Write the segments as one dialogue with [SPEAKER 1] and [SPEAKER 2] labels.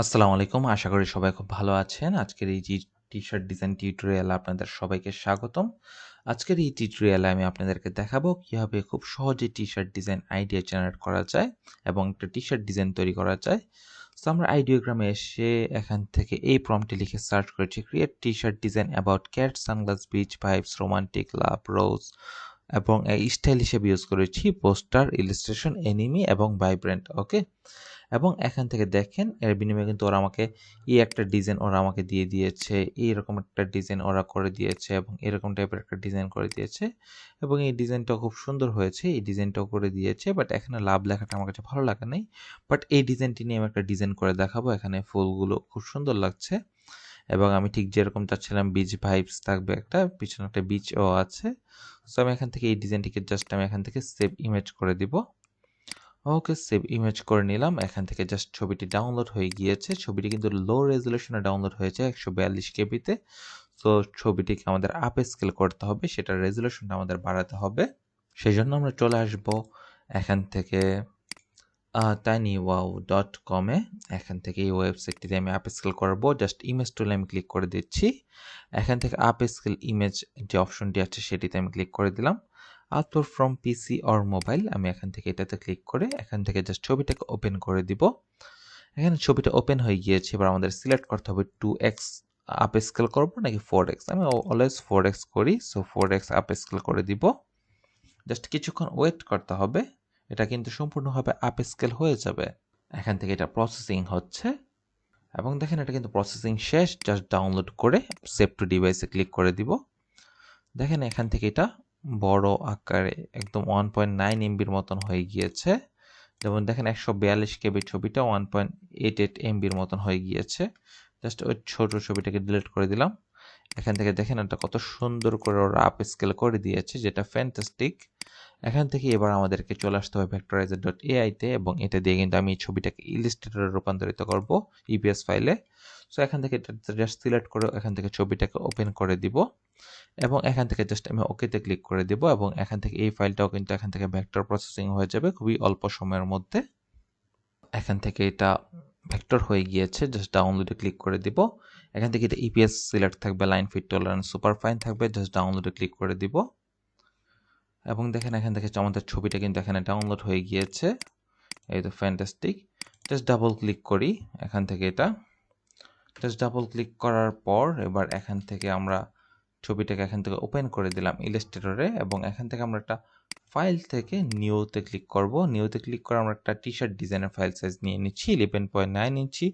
[SPEAKER 1] আসসালামু আলাইকুম। আশা করি সবাই খুব ভালো আছেন। আজকের এই যে টি-শার্ট ডিজাইন টিউটোরিয়ালে আপনাদের সবাইকে স্বাগতম। আজকের এই টিউটোরিয়ালে আমি আপনাদেরকে দেখাবো কিভাবে খুব সহজে টি-শার্ট ডিজাইন আইডিয়া জেনারেট করা যায় এবং একটা টি-শার্ট ডিজাইন তৈরি করা যায়। সো আমরা আইডিওগ্রামে এসে এখান থেকে এই প্রম্পটে লিখে সার্চ করেছি create t-shirt design about cat, sunglass, beach vibes, romantic, love, rose এবং স্টাইল হিসেবে ইউজ করেছি পোস্টার, ইলাস্ট্রেশন, এনিমি এবং ভাইব্রেন্ট। ওকে, এবং এখান থেকে দেখেন এর বিনিময়ে কিন্তু ওরা আমাকে এই একটা ডিজাইন ওরা আমাকে দিয়ে দিয়েছে, এইরকম একটা ডিজাইন ওরা করে দিয়েছে এবং এরকম টাইপের একটা ডিজাইন করে দিয়েছে এবং এই ডিজাইনটা খুব সুন্দর হয়েছে। এই ডিজাইনটাও করে দিয়েছে, বাট এখানে লাভ লেখাটা আমার কাছে ভালো লাগে নাই। বাট এই ডিজাইনটি নিয়ে আমি একটা ডিজাইন করে দেখাবো। এখানে ফুলগুলো খুব সুন্দর লাগছে এবং আমি ঠিক যেরকম চাচ্ছিলাম বিচ ভাইবস থাকবে, একটা পিছনে একটা বিচও আছে। সো আমি এখান থেকে এই ডিজাইনটিকে জাস্ট আমি এখান থেকে সেভ ইমেজ করে দিব। ওকে, সেভ ইমেজ করে নিলাম। এখান থেকে জাস্ট ছবিটি ডাউনলোড হয়ে গিয়েছে। ছবিটি কিন্তু লো রেজলিউশনে ডাউনলোড হয়েছে 142 কেবিতে। সো ছবিটিকে আমাদের আপ স্কেল করতে হবে, সেটার রেজলিউশনটা আমাদের বাড়াতে হবে। সেই জন্য আমরা চলে আসব এখান থেকে tinywow.com-এ। এখান থেকে এই ওয়েবসাইটটিতে আমি আপ স্কেল করবো। জাস্ট ইমেজ টুলে আমি ক্লিক করে দিচ্ছি। এখান থেকে আপ স্কেল ইমেজ যে অপশনটি আছে সেটিতে আমি ক্লিক করে দিলাম। Upload from PC or mobile, আমি এখান থেকে এটাতে ক্লিক করে এখান থেকে জাস্ট ছবিটাকে ওপেন করে দিব। এখানে ছবিটা ওপেন হয়ে গিয়েছে। এবার আমাদের সিলেক্ট করতে হবে 2x আপ স্কেল করবো নাকি 4x। আমি অলওয়েজ 4x করি, সো 4x আপ স্কেল করে দিব। জাস্ট কিছুক্ষণ ওয়েট করতে হবে, এটা কিন্তু সম্পূর্ণভাবে আপ স্কেল হয়ে যাবে। এখান থেকে এটা প্রসেসিং হচ্ছে এবং দেখেন এটা কিন্তু প্রসেসিং শেষ। জাস্ট ডাউনলোড করে সেভ টু ডিভাইসে ক্লিক করে দিব। দেখেন এখান থেকে এটা বড় আকারে একদম 1.9 এমবির মতন হয়ে গিয়েছে। যেমন দেখেন 142 কেবি ছবিটা 1.88 এমবির মতন হয়ে গিয়েছে। জাস্ট ওই ছোট ছবিটাকে ডিলিট করে দিলাম। এখান থেকে দেখেন এটা কত সুন্দর করে ওরা আপ স্কেল করে দিয়েছে, যেটা ফ্যান্টাস্টিক। এখান থেকে এবার আমাদেরকে চলে আসতে হবে vectorizer.ai-তে এবং এটা দিয়ে কিন্তু আমি এই ছবিটাকে ইলাস্ট্রেটরে রূপান্তরিত করব ইপিএস ফাইলে। সো এখান থেকে এটা জাস্ট সিলেক্ট করে এখান থেকে ছবিটাকে ওপেন করে দিব এবং এখান থেকে জাস্ট আমি ওকেতে ক্লিক করে দিব এবং এখান থেকে এই ফাইলটাও কিন্তু এখান থেকে ভেক্টর প্রসেসিং হয়ে যাবে খুবই অল্প সময়ের মধ্যে। এখান থেকে এটা ভেক্টর হয়ে গিয়েছে, জাস্ট ডাউনলোডে ক্লিক করে দিব। এখান থেকে এটা ইপিএস সিলেক্ট থাকবে, line fit tolerance super fine থাকবে, জাস্ট ডাউনলোডে ক্লিক করে দিব এবং দেখেন এখান থেকে আমাদের ছবিটা কিন্তু এখানে ডাউনলোড হয়ে গিয়েছে। এই তো ফ্যান্টাস্টিক। জাস্ট ডাবল ক্লিক করি এখান থেকে এটা। জাস্ট ডাবল ক্লিক করার পর এবার এখান থেকে আমরা ছবিটাকে এখান থেকে ওপেন করে দিলাম ইলাস্ট্রেটরে এবং এখান থেকে আমরা একটা ফাইল থেকে নিউতে ক্লিক করব। নিউতে ক্লিক করে আমরা একটা টি-শার্ট ডিজাইনের ফাইল সাইজ নিয়ে নিচ্ছি 11.9 ইঞ্চি,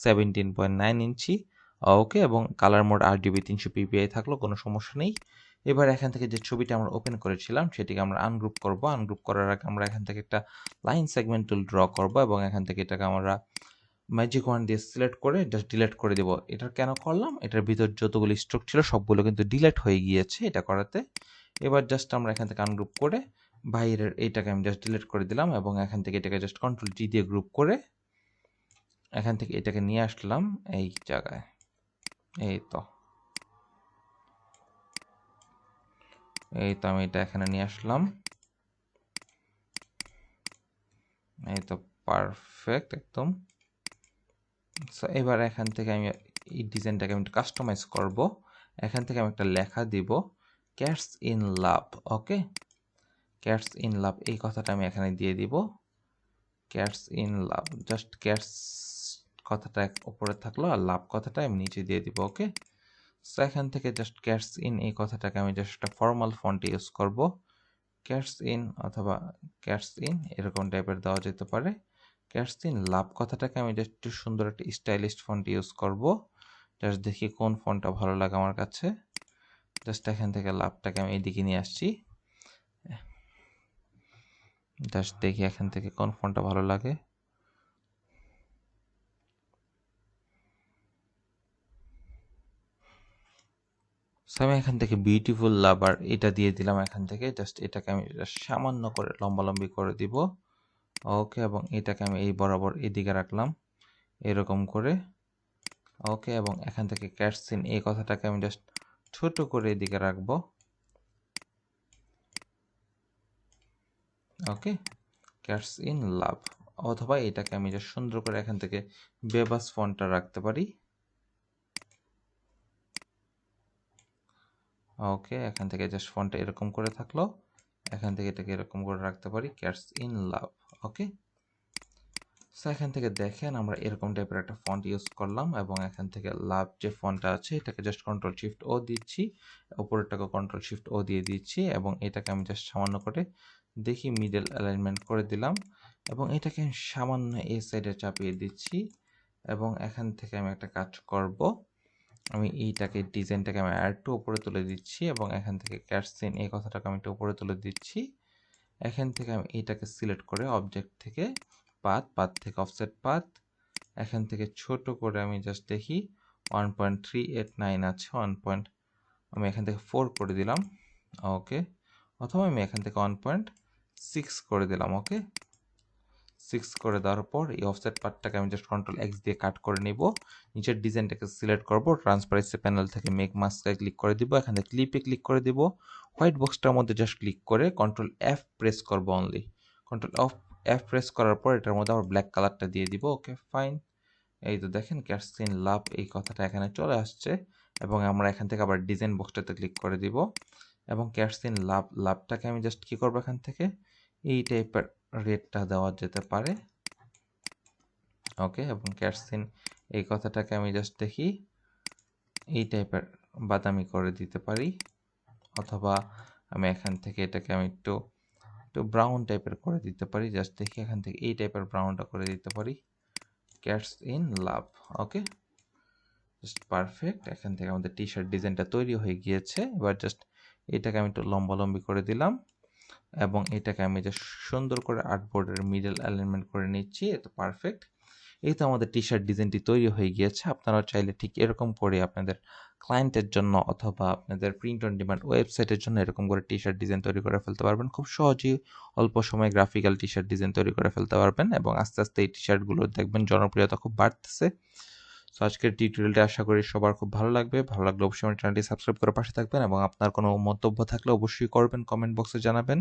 [SPEAKER 1] 17.9 ইঞ্চি। ওকে, এবং কালার মোড RGB 300 ppi থাকলো, কোনো সমস্যা নেই। এবার এখান থেকে যে ছবিটা আমরা ওপেন করেছিলাম সেটিকে আমরা আনগ্রুপ করব। আনগ্রুপ করার আগে আমরা এখান থেকে একটা লাইন সেগমেন্ট টুল ড্র করব এবং এখান থেকে এটাকে আমরা ম্যাজিক ওয়ান দিয়ে সিলেক্ট করে জাস্ট ডিলিট করে দেব। এটা কেন করলাম, এটার ভিতর যতগুলো স্ট্রোক ছিল সবগুলো কিন্তু ডিলিট হয়ে গিয়েছে এটা করাতে। এবার জাস্ট আমরা এখান থেকে আনগ্রুপ করে বাইরের এইটাকে আমি জাস্ট ডিলিট করে দিলাম এবং এখান থেকে এটাকে জাস্ট কন্ট্রোল জি দিয়ে গ্রুপ করে এখান থেকে এটাকে নিয়ে আসলাম এই জায়গায়। এই তো আমি এটা এখানে নিয়ে আসলাম। এই তো পারফেক্ট একদম। সো এবার এখান থেকে আমি এই ডিজাইনটাকে আমি কাস্টমাইজ করব। এখান থেকে আমি একটা লেখা দিব, cats in love. Okay, cats in love এই কথাটা আমি এখানে দিয়ে দিব। Cats in love, just cats কথাটা উপরে থাকলো আর লাভ কথাটা আমি নিচে দিয়ে দিব। ওকে, সো এখান থেকে জাস্ট ক্যাটস ইন এই কথাটাকে আমি জাস্ট একটা ফর্মাল ফন্ট ইউজ করব। ক্যাটস ইন অথবা ক্যাটস ইন এরকম টাইপের দেওয়া যেতে পারে। ক্যাটস ইন লাভ কথাটাকে আমি জাস্ট একটু সুন্দর একটা স্টাইলিশ ফন্ট ইউজ করব। জাস্ট দেখি কোন ফন্টটা ভালো লাগে আমার কাছে। জাস্ট এখান থেকে লাভটাকে আমি এইদিকে নিয়ে আসছি। জাস্ট দেখি এখান থেকে কোন ফন্টটা ভালো লাগে। সো আমি এখান থেকে বিউটিফুল লাভার এটা দিয়ে দিলাম। এখান থেকে জাস্ট এটাকে আমি সামান্য করে লম্বালম্বি করে দিব। ওকে, এবং এটাকে আমি এই বরাবর এদিকে রাখলাম এরকম করে। ওকে, এবং এখান থেকে ক্যাটস ইন এই কথাটাকে আমি জাস্ট ছোট করে এদিকে রাখবো। ওকে, ক্যাটস ইন লাভ। অথবা এটাকে আমি জাস্ট সুন্দর করে এখান থেকে বেবাস ফন্টটা রাখতে পারি। ওকে, এখান থেকে জাস্ট ফন্টটা এরকম করে থাকলো, এখান থেকে এটাকে এরকম করে রাখতে পারি, cats in love. Okay, so এখান থেকে দেখেন আমরা এরকম টাইপের একটা ফন্ট ইউজ করলাম এবং এখান থেকে লাভ যে ফন্টটা আছে এটাকে জাস্ট কন্ট্রোল শিফট ও দিচ্ছি, উপরেরটাকে কন্ট্রোল শিফট ও দিয়ে দিচ্ছি এবং এটাকে আমি জাস্ট সামান্য করে দেখি মিডল অ্যালাইনমেন্ট করে দিলাম এবং এটাকে সামান্য এই সাইডে চাপিয়ে দিচ্ছি এবং এখান থেকে আমি একটা কাজ করব, আমি এইটাকে ডিজাইনটাকে আমি আর একটু উপরে তুলে দিচ্ছি এবং এখান থেকে ক্যাটসিন এই কথাটাকে আমি একটু উপরে তুলে দিচ্ছি। এখান থেকে আমি এইটাকে সিলেক্ট করে অবজেক্ট থেকে পাথ থেকে অফসেট পাথ, এখান থেকে ছোট করে আমি জাস্ট দেখি 1.389 আছে, আমি এখান থেকে 4 করে দিলাম। ওকে, অথবা আমি এখান থেকে 1.6 করে দিলাম। ওকে, 6 করে দেওয়ার পর এই অফসেট পার্টটাকে আমি জাস্ট কন্ট্রোল এক্স দিয়ে কাট করে নিব, নিচের ডিজাইনটাকে সিলেক্ট করব, ট্রান্সপারেন্সি প্যানেল থেকে মেক মাস্কে ক্লিক করে দিব, এখান থেকে ক্লিপে ক্লিক করে দিব, হোয়াইট বক্সটার মধ্যে জাস্ট ক্লিক করে কন্ট্রোল এফ প্রেস করব অনলি, কন্ট্রোল এফ প্রেস করার পর এটার মধ্যে আবার ব্ল্যাক কালারটা দিয়ে দিব। ওকে ফাইন, এই তো দেখেন ক্যাটস ইন লাভ এই কথাটা এখানে চলে আসছে এবং আমরা এখান থেকে আবার ডিজাইন বক্সটাতে ক্লিক করে দিব এবং ক্যাটস ইন লাভটাকে আমি জাস্ট কি করব, এখান থেকে এই টাইপের রেডটা দেওয়া যেতে পারে। ওকে, এবং ক্যাটসিন এই কথাটাকে আমি জাস্ট দেখি এই টাইপের বাদামি করে দিতে পারি, অথবা আমি এখান থেকে এটাকে আমি একটু ব্রাউন টাইপের করে দিতে পারি, জাস্ট দেখি এখান থেকে এই টাইপের ব্রাউনটা করে দিতে পারি, cats in love. Okay, just perfect, এখান থেকে আমাদের টি শার্ট ডিজাইনটা তৈরি হয়ে গিয়েছে। এবার জাস্ট এটাকে আমি একটু লম্বালম্বি করে দিলাম এবং এটাকে আমি জাস্ট সুন্দর করে আর্টবোর্ডের মিডল অ্যালাইনমেন্ট করে নিচ্ছি, এটা পারফেক্ট। এই তো আমাদের টি শার্ট ডিজাইনটি তৈরি হয়ে গিয়েছে। আপনারা চাইলে ঠিক এরকম করে আপনাদের ক্লায়েন্টের জন্য অথবা আপনাদের প্রিন্ট অন ডিমান্ড ওয়েবসাইটের জন্য এরকম করে টি শার্ট ডিজাইন তৈরি করে ফেলতে পারবেন। খুব সহজেই অল্প সময়ে গ্রাফিক্যাল টি শার্ট ডিজাইন তৈরি করে ফেলতে পারবেন এবং আস্তে আস্তে এই টি শার্টগুলো দেখবেন জনপ্রিয়তা খুব বাড়তেছে। সো আজকের টিউটোরিয়ালটা আশা করি সবার খুব ভালো লাগবে। ভালো লাগলে অবশ্যই আমার চ্যানেলটি সাবস্ক্রাইব করে পাশে থাকবেন এবং আপনার কোনো মন্তব্য থাকলে অবশ্যই করবেন, কমেন্ট বক্সে জানাবেন।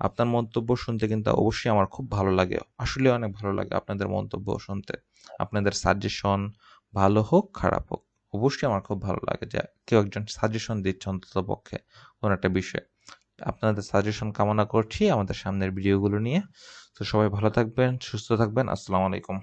[SPEAKER 1] আপনার মন্তব্য শুনতে কিন্তু অবশ্যই আমার খুব ভালো লাগে, আসলে অনেক ভালো লাগে আপনাদের মন্তব্য শুনতে। আপনাদের সাজেশন ভালো হোক খারাপ হোক, অবশ্যই আমার খুব ভালো লাগে যে কেউ একজন সাজেশন দিচ্ছে অন্তত পক্ষে কোনো একটা বিষয়ে। আপনাদের সাজেশন কামনা করছি আমাদের সামনের ভিডিওগুলো নিয়ে। তো সবাই ভালো থাকবেন, সুস্থ থাকবেন। আসসালামু আলাইকুম।